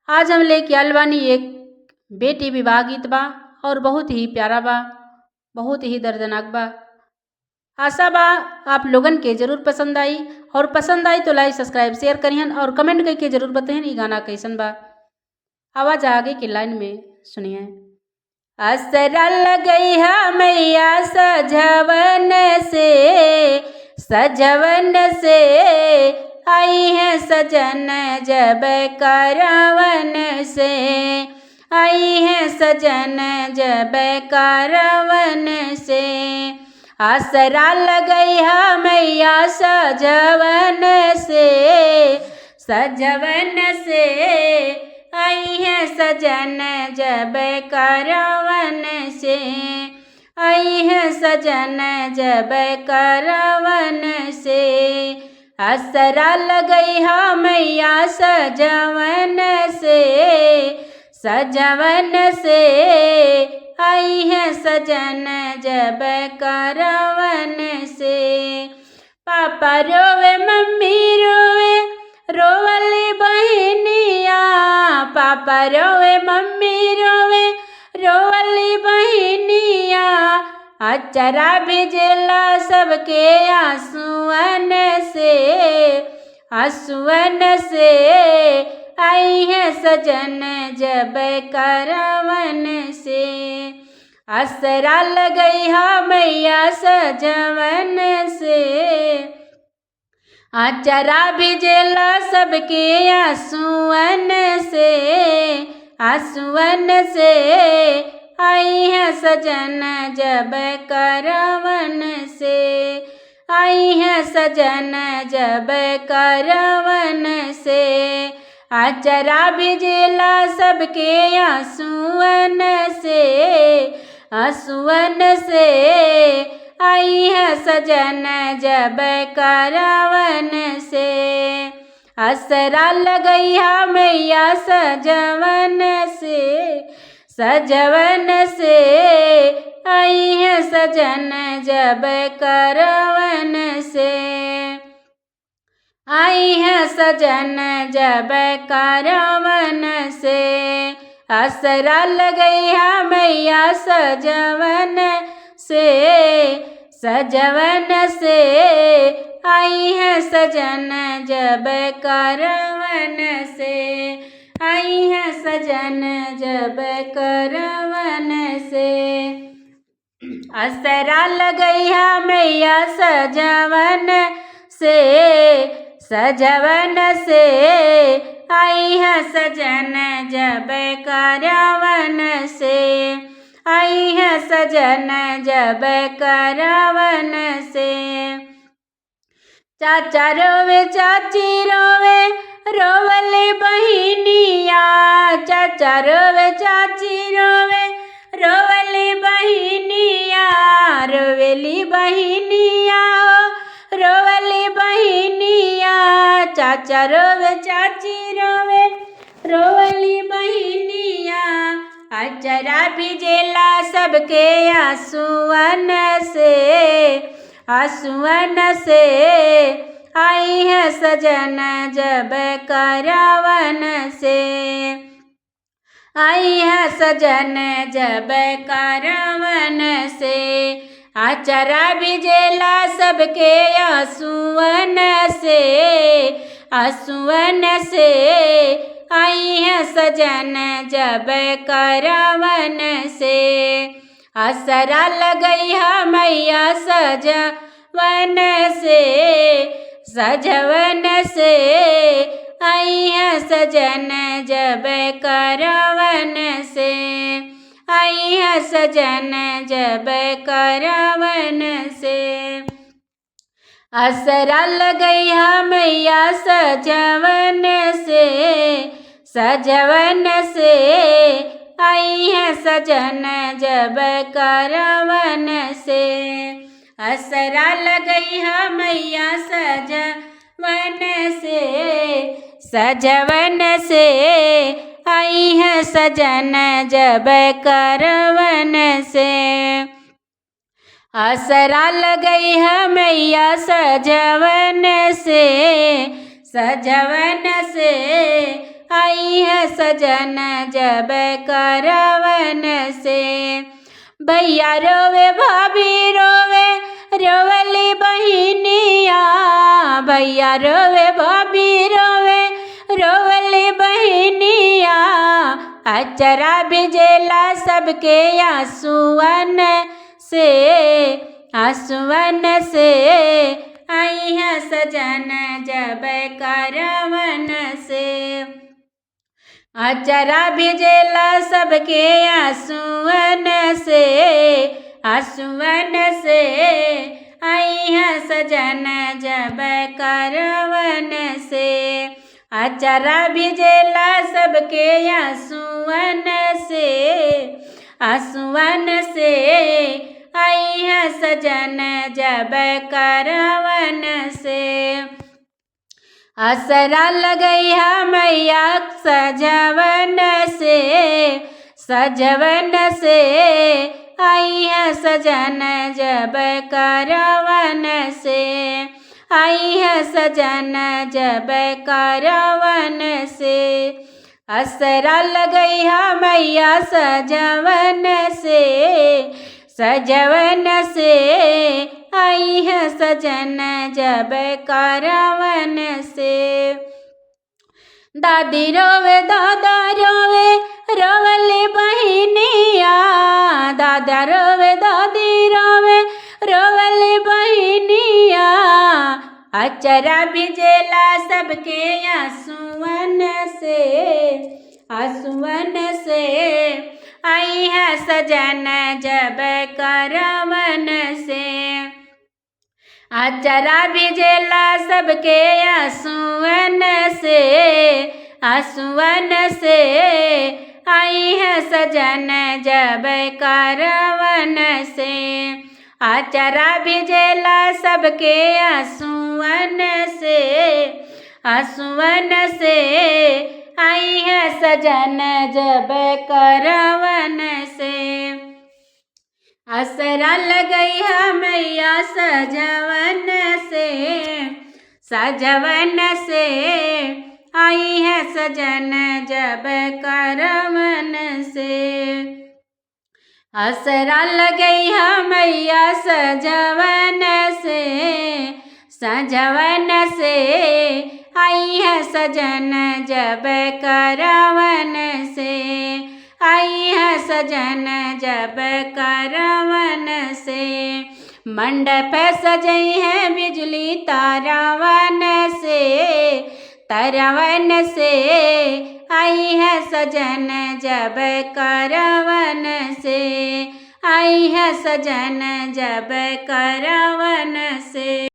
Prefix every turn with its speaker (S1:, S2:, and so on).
S1: आज हम लेके आइल बानी एक बेटी विवाह गीत बा और बहुत ही प्यारा बा, बहुत ही दर्दनाक बा। आशा बा आप लोगन के जरूर पसंद आई और पसंद आई तो लाइक सब्सक्राइब शेयर करिहन और कमेंट करके जरूर बताइहन ई गाना कैसन बा। आवाज आगे के लाइन में सुनिए। असरा लगई है मैया सजवन से आई है सजन जब करवन से, आई है सजन जब करवन से। आसरा लगई है मैया सजवन से आई है सजन जब करवन से, आई है सजन जब करवन से। असरा लगई है मैया सजवन से आई है सजन जब करवन से। पापा रोवे मम्मी रोवे रोवली बहनिया, पापा रोवे मम्मी रोवे रोवली बहनिया। अचरा भिजला सबके आंसुअन से आई है सजन जब करवन से। असरा लगई है मैया सजवन से, आचरा भिजला सबके आंसुअन से आई है सजन जब करवन से, आई है सजन जब करवन से। आचरा भिजला सबके आंसुअन से आई है सजन जब करवन से। असरा लगई है मैया सजवन से आई है सजन जब करवन से, आई है सजन जब करवन से। असरा लगई है मैया सजवन से आई है सजन जब करवन से, आई है सजन जब करवन से। असरा लगई है मैया सजवन से आई है सजन जब करवन से, आई है सजन जब करवन से। चाचा रोवे चाची रोवे रोवली बहनिया, चाचा रोवे चाची रोवे रोवली बहनिया। रोवेली बहनिया रोवली बहनिया, चाचा रोवे चाची रोवे रोवली बहनिया। अचरा भिजला सबके आंसुअन से आई है सजन जब करवन से, आई है सजन जब करवन से। आचरा भिजला सबके आंसुअन से आई है सजन जब करवन से। असरा लगई है मैया सजवन से आई है सजन जब करवन से, आई है सजन जब करवन से। असरा लगई है मैया सजवन से आई है सजन जब करवन से। असरा लगई है मैया सजवन से आई है सजन जब करवन से। असरा लगई है मैया सजवन से आई है सजन जब करवन से। भैया रोवे भाभी रोवे रोवली बहिनिया, भैया रोवे भाभी रोवे रोवली बहिनिया, अचरा भिजेला सबके आंसुअन से, आंसुअन से। आई है सजन जब करवन से, अचरा भिजेला सबके आंसुअन से, आंसुअन से। आई है सजन जब करवन से, अचरा भिजेला सबके आंसुअन से, आंसुअन से। आई है सजन जब करवन से, असरा लगई है मैया सजवन से, सजवन से। आई है सजन जब करवन से, आई है सजन जब करवन से। असरा लगई है मैया सजवन से, सजवन से। आई है सजन जब करवन से। दादी रोवे दादा रोवे रोवले बहिनिया, दादा रोवे दादी रोवे रोवले बहिनिया, अचरा भिजेला सबके आंसुअन से, आंसुअन से। आई है सजन जब करवन से, अचरा भिजेला सबके आंसुअन से, आंसुअन से। आई है सजन जब करवन से, अचरा भिजेला सबके आंसुअन से, आंसुअन से। आई है सजन जब करवन से, असरा लगई है मैया सजवन से, सजवन से। आई है सजन जब करवन से, असरा लगई है मैया सजवन से, सजवन से। आई है सजन जब करवन से, आई है सजन जब करवन से। मंडप सजई है बिजली तारावन से, तरवन से। आई है सजन जब करवन से, आई है सजन जब करवन से।